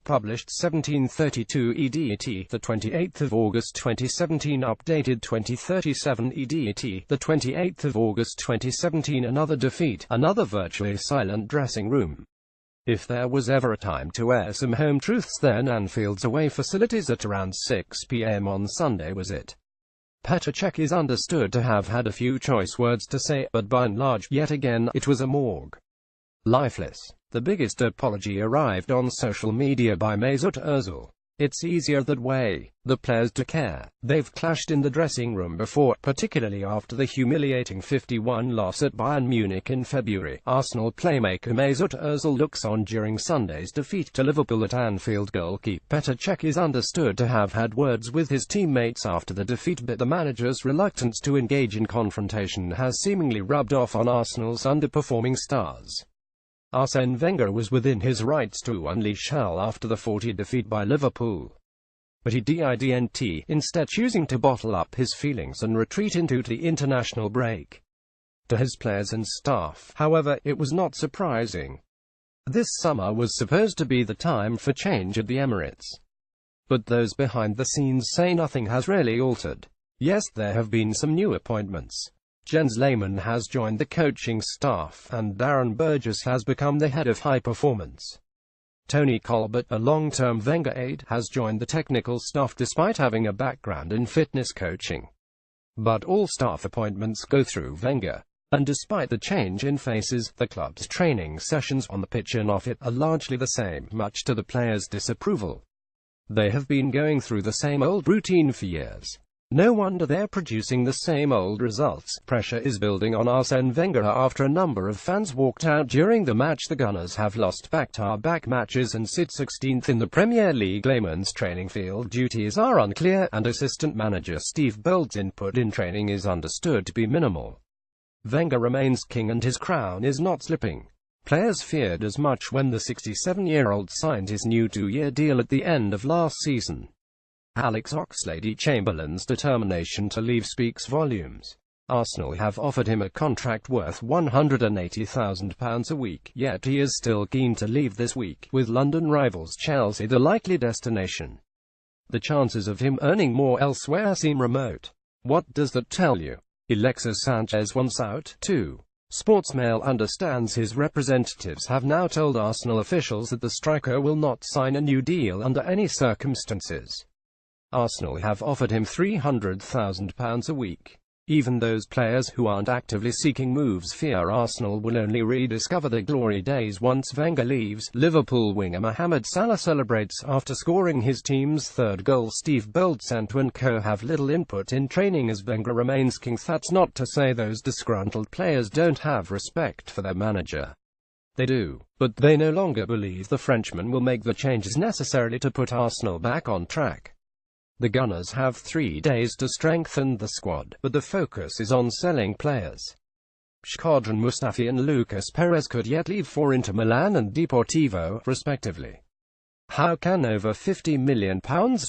Published 1732 EDT, the 28th of August 2017. Updated 2037 EDT, the 28th of August 2017. Another defeat, another virtually silent dressing room. If there was ever a time to air some home truths, then Anfield's away facilities at around 6 p.m. on Sunday was it. Petr Cech is understood to have had a few choice words to say, but by and large, yet again, it was a morgue. Lifeless. The biggest apology arrived on social media by Mesut Ozil. It's easier that way. The players do care. They've clashed in the dressing room before, particularly after the humiliating 5-1 loss at Bayern Munich in February. Arsenal playmaker Mesut Ozil looks on during Sunday's defeat to Liverpool at Anfield. Goalkeepr Petr Cech is understood to have had words with his teammates after the defeat, but the manager's reluctance to engage in confrontation has seemingly rubbed off on Arsenal's underperforming stars. Arsene Wenger was within his rights to unleash hell after the 40 defeat by Liverpool. But he didn't, instead choosing to bottle up his feelings and retreat into the international break. To his players and staff, however, it was not surprising. This summer was supposed to be the time for change at the Emirates. But those behind the scenes say nothing has really altered. Yes, there have been some new appointments. Jens Lehmann has joined the coaching staff, and Darren Burgess has become the head of high performance. Tony Colbert, a long-term Wenger aide, has joined the technical staff despite having a background in fitness coaching. But all staff appointments go through Wenger. And despite the change in faces, the club's training sessions on the pitch and off it are largely the same, much to the players' disapproval. They have been going through the same old routine for years. No wonder they're producing the same old results. Pressure is building on Arsene Wenger after a number of fans walked out during the match. The Gunners have lost back-to-back matches and sit 16th in the Premier League. Lehmann's training field duties are unclear, and assistant manager Steve Bould's input in training is understood to be minimal. Wenger remains king and his crown is not slipping. Players feared as much when the 67-year-old signed his new 2-year deal at the end of last season. Alex Oxlade-Chamberlain's determination to leave speaks volumes. Arsenal have offered him a contract worth £180,000 a week, yet he is still keen to leave this week, with London rivals Chelsea the likely destination. The chances of him earning more elsewhere seem remote. What does that tell you? Alexis Sanchez wants out, too. Sportsmail understands his representatives have now told Arsenal officials that the striker will not sign a new deal under any circumstances. Arsenal have offered him £300,000 a week. Even those players who aren't actively seeking moves fear Arsenal will only rediscover their glory days once Wenger leaves. Liverpool winger Mohamed Salah celebrates after scoring his team's third goal. Steve Bould's and co have little input in training as Wenger remains king. That's not to say those disgruntled players don't have respect for their manager. They do, but they no longer believe the Frenchman will make the changes necessary to put Arsenal back on track. The Gunners have 3 days to strengthen the squad, but the focus is on selling players. Shkodran Mustafi and Lucas Perez could yet leave for Inter Milan and Deportivo, respectively. How can over £50 million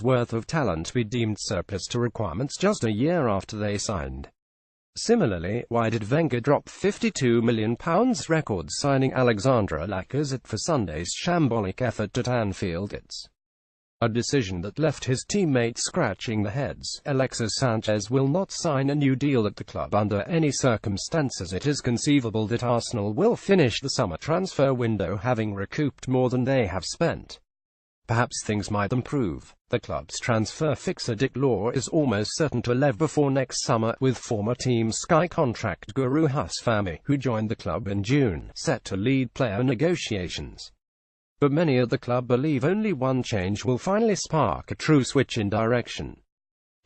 worth of talent be deemed surplus to requirements just a year after they signed? Similarly, why did Wenger drop £52 million record signing Alexandre Lacazette for Sunday's shambolic effort at Anfield? It's a decision that left his teammates scratching their heads. Alexis Sanchez will not sign a new deal at the club under any circumstances. It is conceivable that Arsenal will finish the summer transfer window having recouped more than they have spent. Perhaps things might improve. The club's transfer fixer Dick Law is almost certain to leave before next summer, with former Team Sky contract guru Huss Fahmy, who joined the club in June, set to lead player negotiations. But many at the club believe only one change will finally spark a true switch in direction.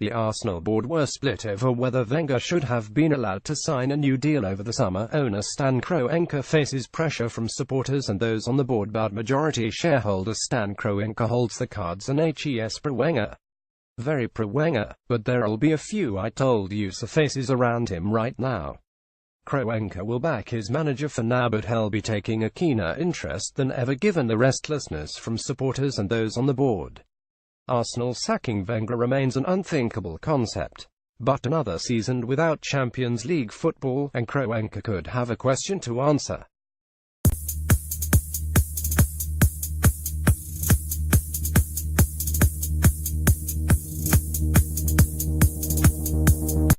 The Arsenal board were split over whether Wenger should have been allowed to sign a new deal over the summer. Owner Stan Kroenke faces pressure from supporters and those on the board, but majority shareholder Stan Kroenke holds the cards and is pro-Wenger. Very pro-Wenger, but there'll be a few "I told you so" faces around him right now. Kroenke will back his manager for now, but he'll be taking a keener interest than ever given the restlessness from supporters and those on the board. Arsenal sacking Wenger remains an unthinkable concept. But another season without Champions League football, and Kroenke could have a question to answer.